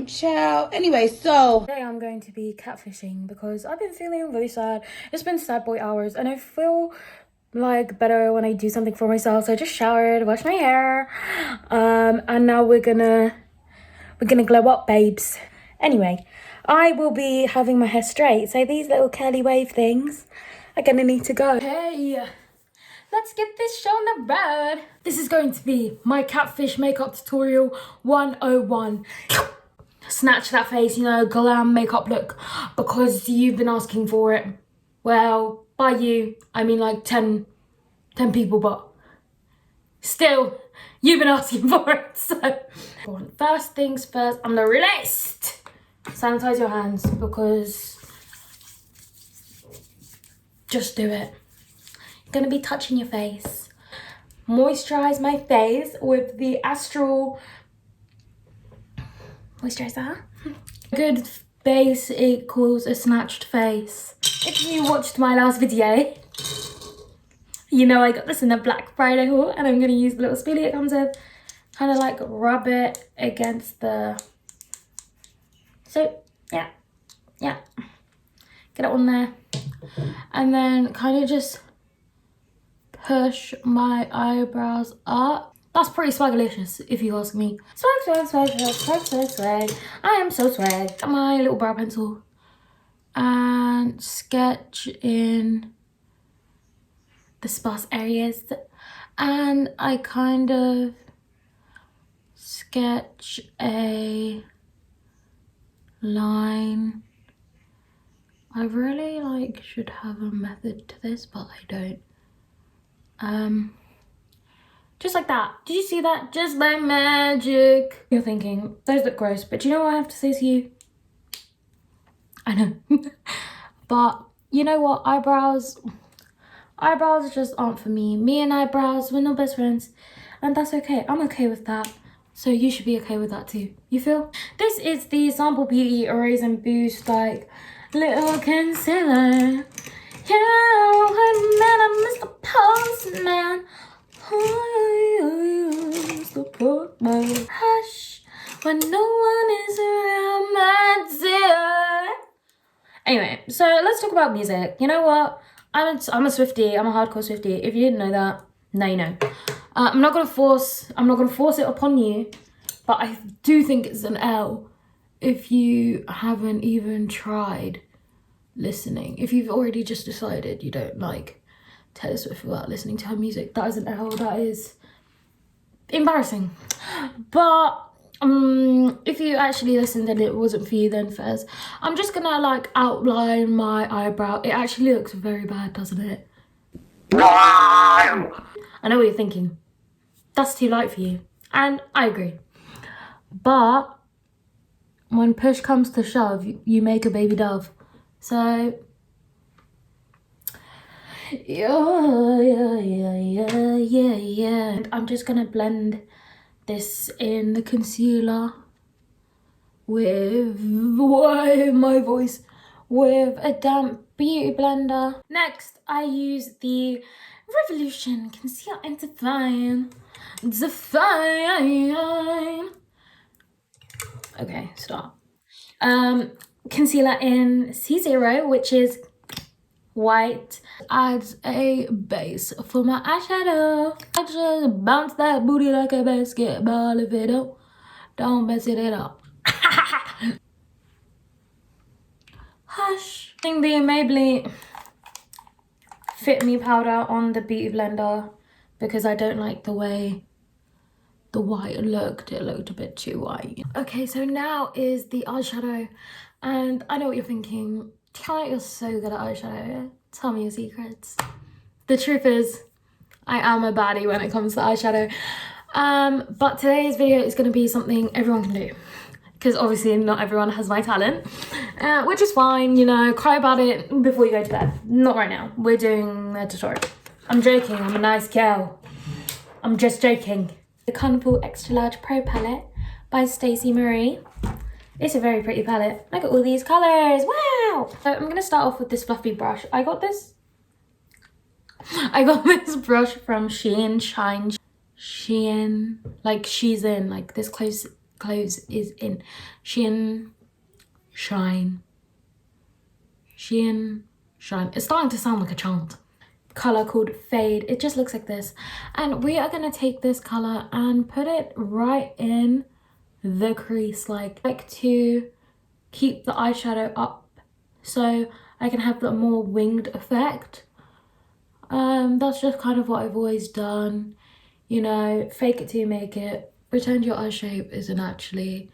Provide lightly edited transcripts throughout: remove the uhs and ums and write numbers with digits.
Ciao. Anyway, so today I'm going to be catfishing because I've been feeling really sad. It's been sad boy hours and I feel like better when I do something for myself. So I just showered, washed my hair, and now we're gonna glow up, babes. Anyway, I will be having my hair straight, so these little curly wave things are gonna need to go. Hey, let's get this show on the road. This is going to be my catfish makeup tutorial 101. Snatch that face, you know, glam makeup look, because you've been asking for it. Well, by you, I mean like 10 people, but still, you've been asking for it, so. First things first, on the list, sanitize your hands, because just do it. You're gonna be touching your face. Moisturize my face with the Astral moisturizer. Good face equals a snatched face. If you watched my last video, you know I got this in the Black Friday haul, and I'm gonna use the little spoolie it comes with, kind of like rub it against the, so yeah, get it on there, and then kind of just push my eyebrows up. That's pretty swagalicious, if you ask me. Swag, swag, swag, swag, swag, swag. I am so swag. Got my little brow pencil and sketch in the sparse areas, and I kind of sketch a line. I really should have a method to this, but I don't. Just like that. Did you see that? Just by magic. You're thinking, those look gross, but do you know what I have to say to you? I know. But you know what? Eyebrows just aren't for me. Me and eyebrows, we're not best friends. And that's okay. I'm okay with that. So you should be okay with that too. You feel? This is the Sample Beauty Erase and Boost, like, little concealer. Yeah, man, I'm Mr. Postman. Hush, when no one is around, my dear. Anyway, so let's talk about music. You know what? I'm a Swiftie. I'm a hardcore Swiftie. If you didn't know that, now you know. I'm not gonna force it upon you, but I do think it's an L if you haven't even tried listening. If you've already just decided you don't like Taylor Swift without listening to her music, that is an L. That is embarrassing. But if you actually listened and it wasn't for you, then fairs. I'm just gonna like outline my eyebrow. It actually looks very bad, doesn't it? I know what you're thinking. That's too light for you, and I agree. But when push comes to shove, you make a baby dove. So yeah. And I'm just gonna blend this in the concealer with with a damp beauty blender. Next, I use the Revolution Conceal and Define. Okay, stop. Concealer in C0, which is white, adds a base for my eyeshadow. I just bounce that booty like a basketball. If it don't mess it up. Hush. Using the Maybelline Fit Me powder on the beauty blender because I don't like the way the white looked. It looked a bit too white. Okay, so now is the eyeshadow, and I know what you're thinking. Tiana, you're so good at eyeshadow. Tell me your secrets. The truth is, I am a baddie when it comes to eyeshadow. But today's video is going to be something everyone can do, because obviously not everyone has my talent, which is fine, you know. Cry about it before you go to bed. Not right now. We're doing a tutorial. I'm joking. I'm a nice girl. I'm just joking. The Carnival Extra Large Pro Palette by Stacey Marie. It's a very pretty palette. Look at all these colours. Wow! So I'm going to start off with this fluffy brush. I got this brush from Shein, like She's In, like this close clothes is in Shein, Shine, Shein, Shine. It's starting to sound like a chant. Color called Fade. It just looks like this, and we are gonna take this color and put it right in the crease. Like to keep the eyeshadow up so I can have the more winged effect. That's just kind of what I've always done, you know, fake it till you make it. Pretend your eye shape isn't actually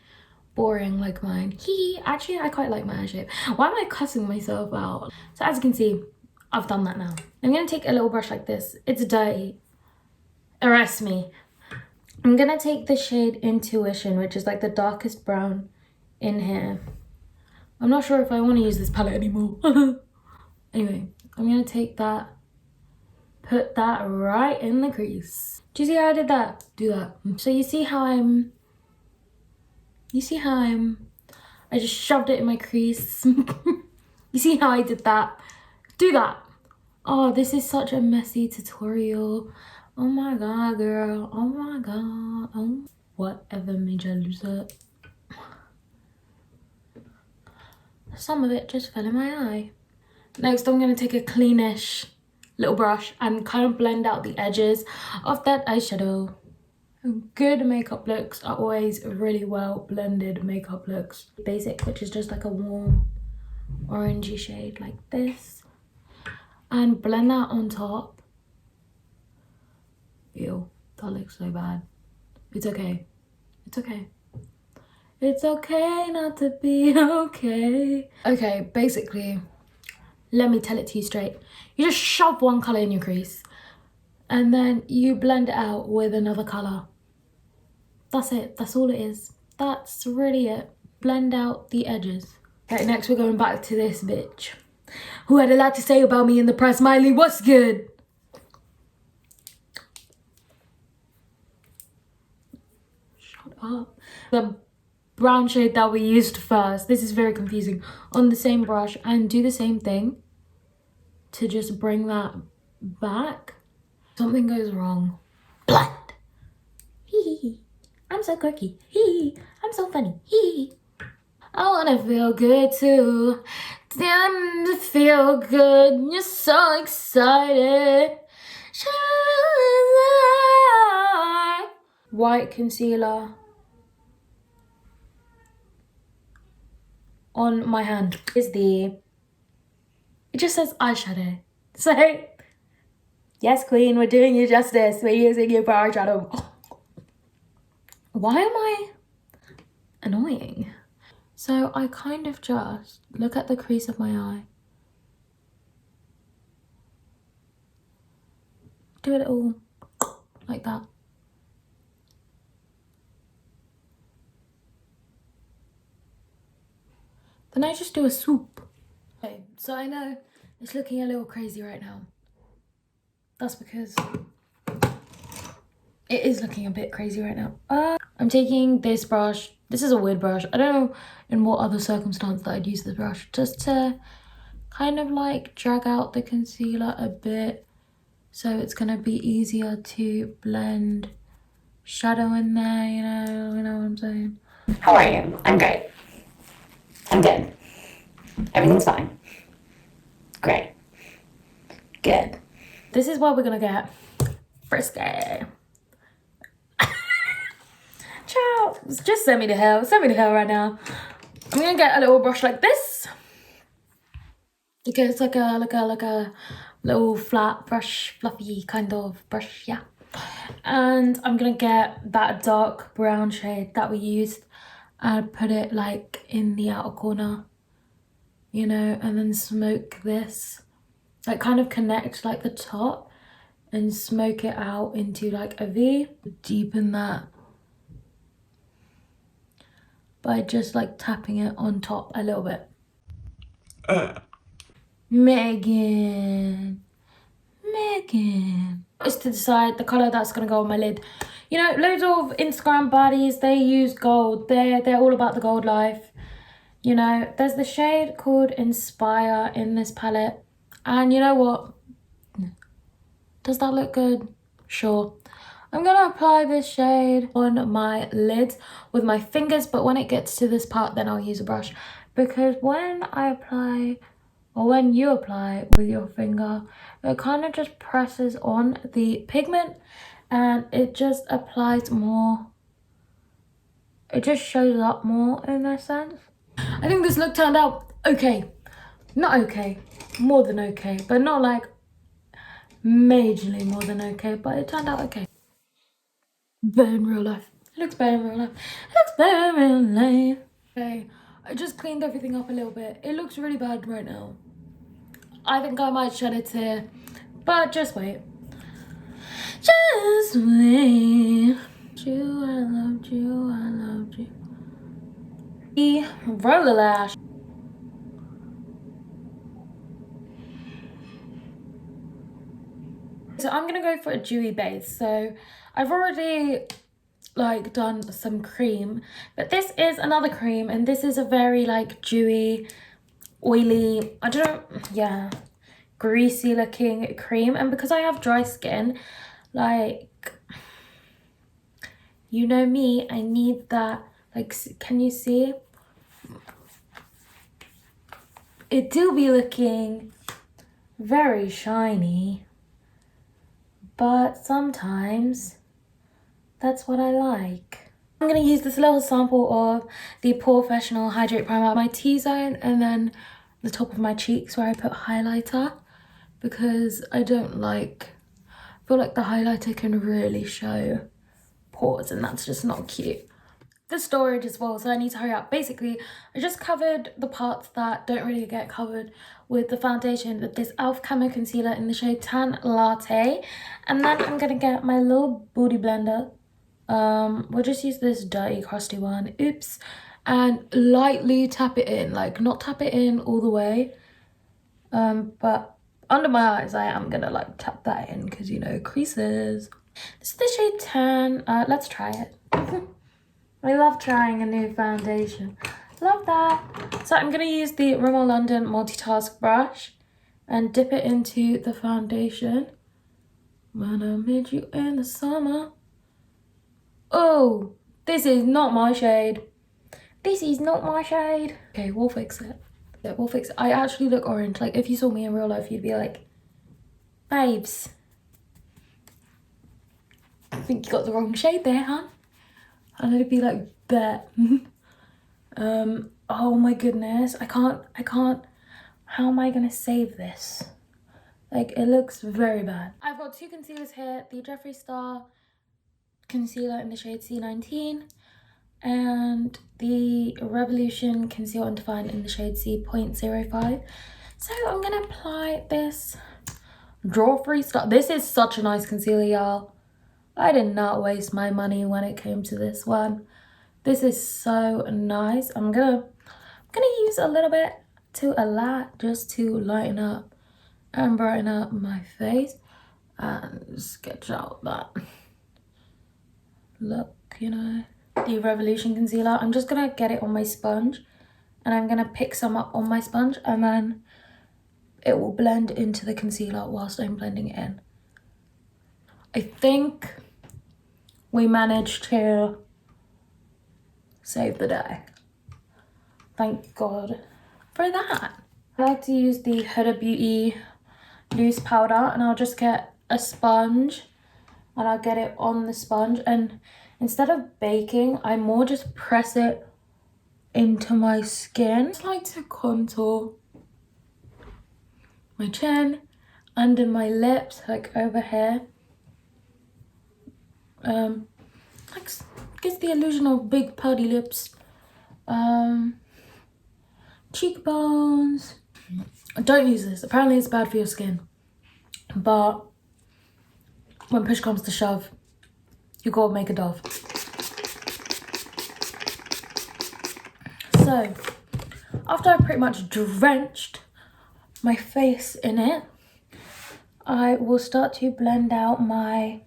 boring like mine. Actually, I quite like my eye shape. Why am I cussing myself out? So as you can see, I've done that now. I'm gonna take a little brush like this. It's dirty. Arrest me. I'm gonna take the shade Intuition, which is like the darkest brown in here. I'm not sure if I want to use this palette anymore. Anyway, I'm gonna take that, put that right in the crease. Do you see how I did that? Do that. So you see how I just shoved it in my crease. You see how I did that? Do that. Oh, this is such a messy tutorial. Oh my god, girl. Oh my god. Oh, whatever made you lose it. Some of it just fell in my eye. Next, I'm going to take a cleanish little brush and kind of blend out the edges of that eyeshadow. Good makeup looks are always really well blended makeup looks. Basic, which is just like a warm orangey shade like this. And blend that on top. Ew, that looks so bad. It's okay. It's okay. It's okay not to be okay. Okay, basically, let me tell it to you straight. You just shove one colour in your crease and then you blend it out with another colour. That's it. That's all it is. That's really it. Blend out the edges. Okay, next we're going back to this bitch who had a lot to say about me in the press. Miley, what's good? Shut up. The brown shade that we used first, this is very confusing, on the same brush, and do the same thing to just bring that back. Something goes wrong. Blend. Hee hee hee. I'm so quirky. Hee hee. I'm so funny. Hee hee. I wanna feel good too. Damn, to feel good. You're so excited. White concealer on my hand. It just says eyeshadow. So, yes, queen, we're doing you justice. We're using you for eyeshadow. Why am I annoying? So I kind of just look at the crease of my eye. Do it all like that. Then I just do a swoop. Okay, so I know it's looking a little crazy right now. That's because it is looking a bit crazy right now. I'm taking this brush. This is a weird brush. I don't know in what other circumstance that I'd use this brush. Just to kind of like drag out the concealer a bit. So it's gonna be easier to blend shadow in there, you know what I'm saying? How are you? I'm great. I'm good. Everything's fine. Great. Good. This is what we're gonna get frisky. Ciao. Just send me to hell. Send me to hell right now. I'm gonna get a little brush like this. It's like a little flat brush, fluffy kind of brush, yeah. And I'm gonna get that dark brown shade that we used and put it like in the outer corner, you know, and then smoke this, like kind of connect like the top and smoke it out into like a V. Deepen that by just like tapping it on top a little bit. Megan. It's to decide the colour that's gonna go on my lid. You know, loads of Instagram baddies, they use gold. They're all about the gold life. You know, there's the shade called Inspire in this palette. And you know what? Does that look good? Sure. I'm gonna apply this shade on my lids with my fingers, but when it gets to this part, then I'll use a brush. Because when I apply, or when you apply with your finger, it kind of just presses on the pigment and it just applies more. It just shows up more in that sense. I think this look turned out okay. Not okay, more than okay, but not like majorly more than okay, but it turned out okay. Better in real life. It looks better in real life. It looks better in real life. Okay, I just cleaned everything up a little bit. It looks really bad right now. I think I might shed it here, but just wait. Just wait. You, I loved you, I loved you. The roller lash. So I'm gonna go for a dewy base. So I've already like done some cream, but this is another cream and this is a very like dewy, oily, I don't know, yeah, greasy looking cream. And because I have dry skin, like, you know me, I need that, like, can you see? It do be looking very shiny, but sometimes that's what I like. I'm going to use this little sample of the Professional Hydrate Primer, my T-zone, and then the top of my cheeks where I put highlighter, because I don't like, I feel like the highlighter can really show pores and that's just not cute. The storage as well, so I need to hurry up. Basically, I just covered the parts that don't really get covered with the foundation with this e.l.f. Camo Concealer in the shade Tan Latte. And then I'm going to get my little booty blender. We'll just use this dirty, crusty one. Oops. And lightly tap it in. Like, not tap it in all the way. But under my eyes, I am going to, like, tap that in because, you know, creases. This is the shade Tan. Let's try it. I love trying a new foundation. Love that. So I'm going to use the Rimmel London multitask brush and dip it into the foundation. When I met you in the summer. Oh, this is not my shade. This is not my shade. Okay, we'll fix it. Yeah, we'll fix it. I actually look orange. Like, if you saw me in real life, you'd be like, babes, I think you got the wrong shade there, huh? And I'd be like, bet. Oh my goodness, I can't, how am I gonna save this? Like, it looks very bad. I've got two concealers here, the Jeffree Star concealer in the shade C19 and the Revolution Conceal and Define in the shade C.05. So I'm gonna apply this Draw-Free Star. This is such a nice concealer, y'all. I did not waste my money when it came to this one. This is so nice. I'm gonna use a little bit to a lot just to lighten up and brighten up my face and sketch out that look, you know. The Revolution concealer, I'm just gonna get it on my sponge and I'm gonna pick some up on my sponge and then it will blend into the concealer whilst I'm blending it in. I think we managed to save the day. Thank God for that. I like to use the Huda Beauty loose powder and I'll just get a sponge and I'll get it on the sponge, and instead of baking, I more just press it into my skin. I just like to contour my chin, under my lips, like over here. Like, gives the illusion of big pouty lips. Cheekbones. Don't use this. Apparently it's bad for your skin. But when push comes to shove, you gotta make a dove. So, after I pretty much drenched my face in it, I will start to blend out my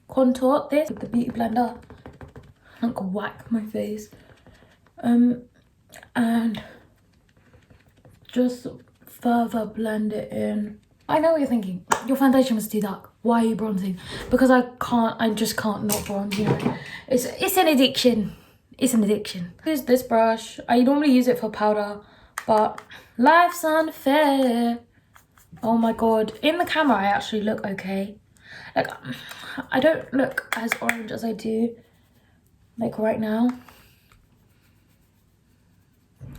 contour. This with the beauty blender, like whack my face, and just further blend it in. I know what you're thinking. Your foundation was too dark. why are you bronzing? Because I just can't not bronze, you know. It's an addiction. It's an addiction. Here's this brush. I normally use it for powder, but life's unfair. Oh my god. In the camera, I actually look okay. Like, I don't look as orange as I do, like, right now.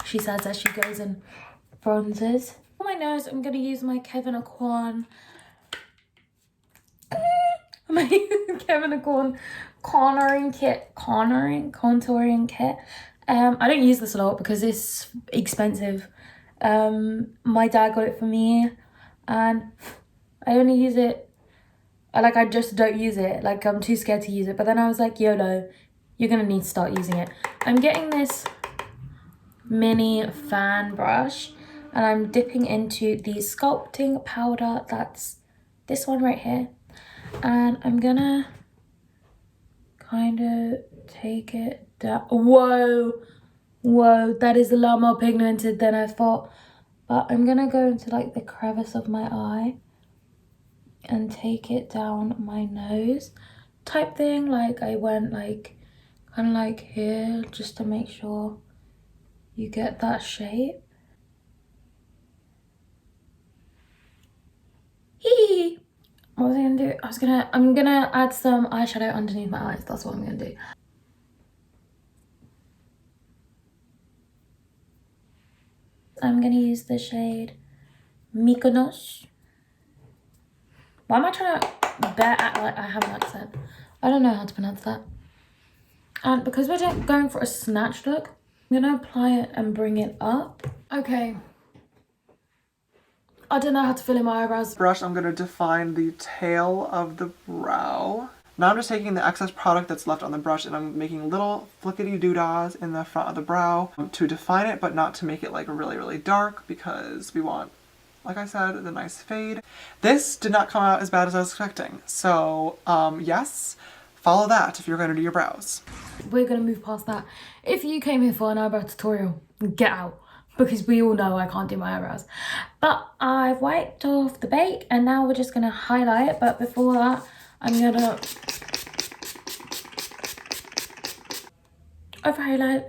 She says as she goes and bronzes. For my nose, I'm going to use my Kevin Aucoin. My Kevin Aucoin contouring kit. I don't use this a lot because it's expensive. My dad got it for me, and I only use it, like, I just don't use it. Like, I'm too scared to use it. But then I was like, YOLO, you're gonna need to start using it. I'm getting this mini fan brush, and I'm dipping into the sculpting powder. That's this one right here. And I'm gonna kind of take it down. Whoa, that is a lot more pigmented than I thought. But I'm gonna go into, like, the crevice of my eye and take it down my nose type thing. Like, I went, like, kind of like here, just to make sure you get that shape. Hee. What was I gonna do? I'm gonna add some eyeshadow underneath my eyes. That's what I'm gonna do. I'm gonna use the shade Mykonos. Why am I trying to act like I have an accent? I don't know how to pronounce that. And because we're going for a snatch look, I'm gonna apply it and bring it up. Okay. I don't know how to fill in my eyebrows. Brush, I'm going to define the tail of the brow. Now I'm just taking the excess product that's left on the brush and I'm making little flickety doodahs in the front of the brow to define it, but not to make it, like, really, really dark, because we want, like I said, the nice fade. This did not come out as bad as I was expecting. So, yes, follow that if you're going to do your brows. We're gonna move past that. If you came here for an eyebrow tutorial, get out. Because we all know I can't do my eyebrows. But I've wiped off the bake and now we're just gonna highlight it. But before that, I'm gonna over highlight.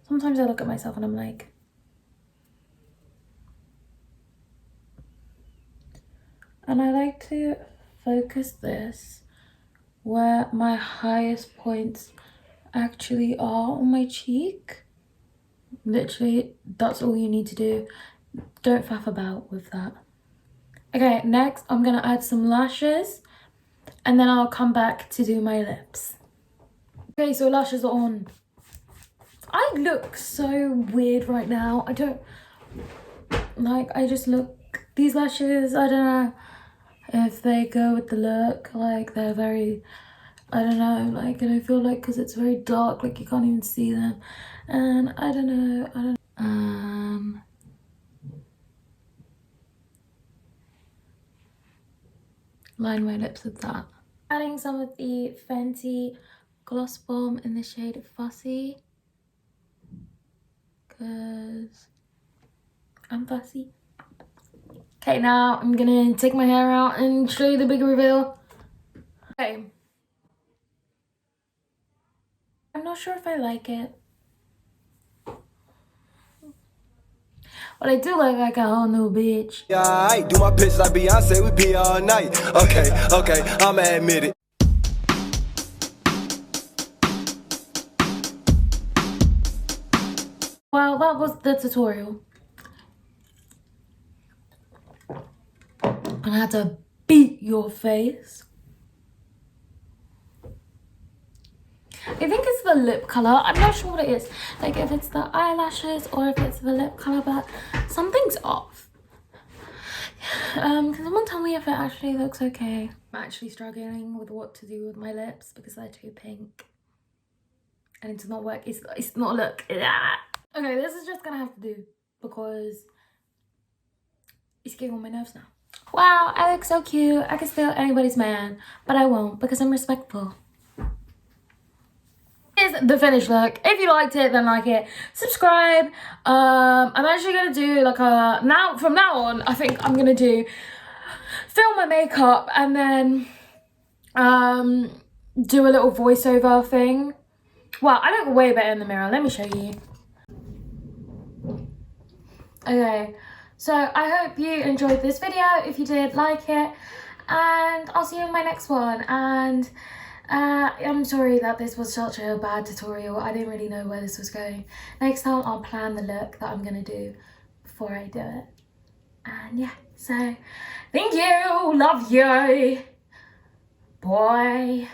Sometimes I look at myself and I'm like, and I like to focus this where my highest points actually are on my cheek. Literally, that's all you need to do. Don't faff about with that. Okay, next I'm gonna add some lashes and then I'll come back to do my lips. Okay, so lashes are on. I look so weird right now. I don't, like, I just look, these lashes, I don't know if they go with the look. Like, they're very, I don't know, like, and I feel like because it's very dark, like, you can't even see them. And I don't know, line my lips with that. Adding some of the Fenty Gloss Bomb in the shade Fussy, because I'm fussy. Okay, now I'm gonna take my hair out and show you the big reveal. Okay. I'm not sure if I like it. But I do look like a whole new bitch. Yeah, I do my pitch like Beyonce, we be all night. Okay, I'ma admit it. Well, that was the tutorial. And I had to beat your face. I think it's the lip color. I'm not sure what it is. Like, if it's the eyelashes or if it's the lip color, but something's off. Can someone tell me if it actually looks okay? I'm actually struggling with what to do with my lips because they're too pink. And it does not work. It's not a look. Okay, this is just gonna have to do because it's getting on my nerves now. Wow, I look so cute. I can steal anybody's man, but I won't because I'm respectful. is the finished look. If you liked it, then like it, subscribe. I'm actually gonna do like from now on, I think I'm gonna film my makeup and then do a little voiceover thing. Well, I look way better in the mirror. Let me show you. Okay, so I hope you enjoyed this video. If you did, like it, and I'll see you in my next one. And I'm sorry that this was such a bad tutorial. I didn't really know where this was going. Next time I'll plan the look that I'm gonna do before I do it. And yeah, so thank you, love you, bye.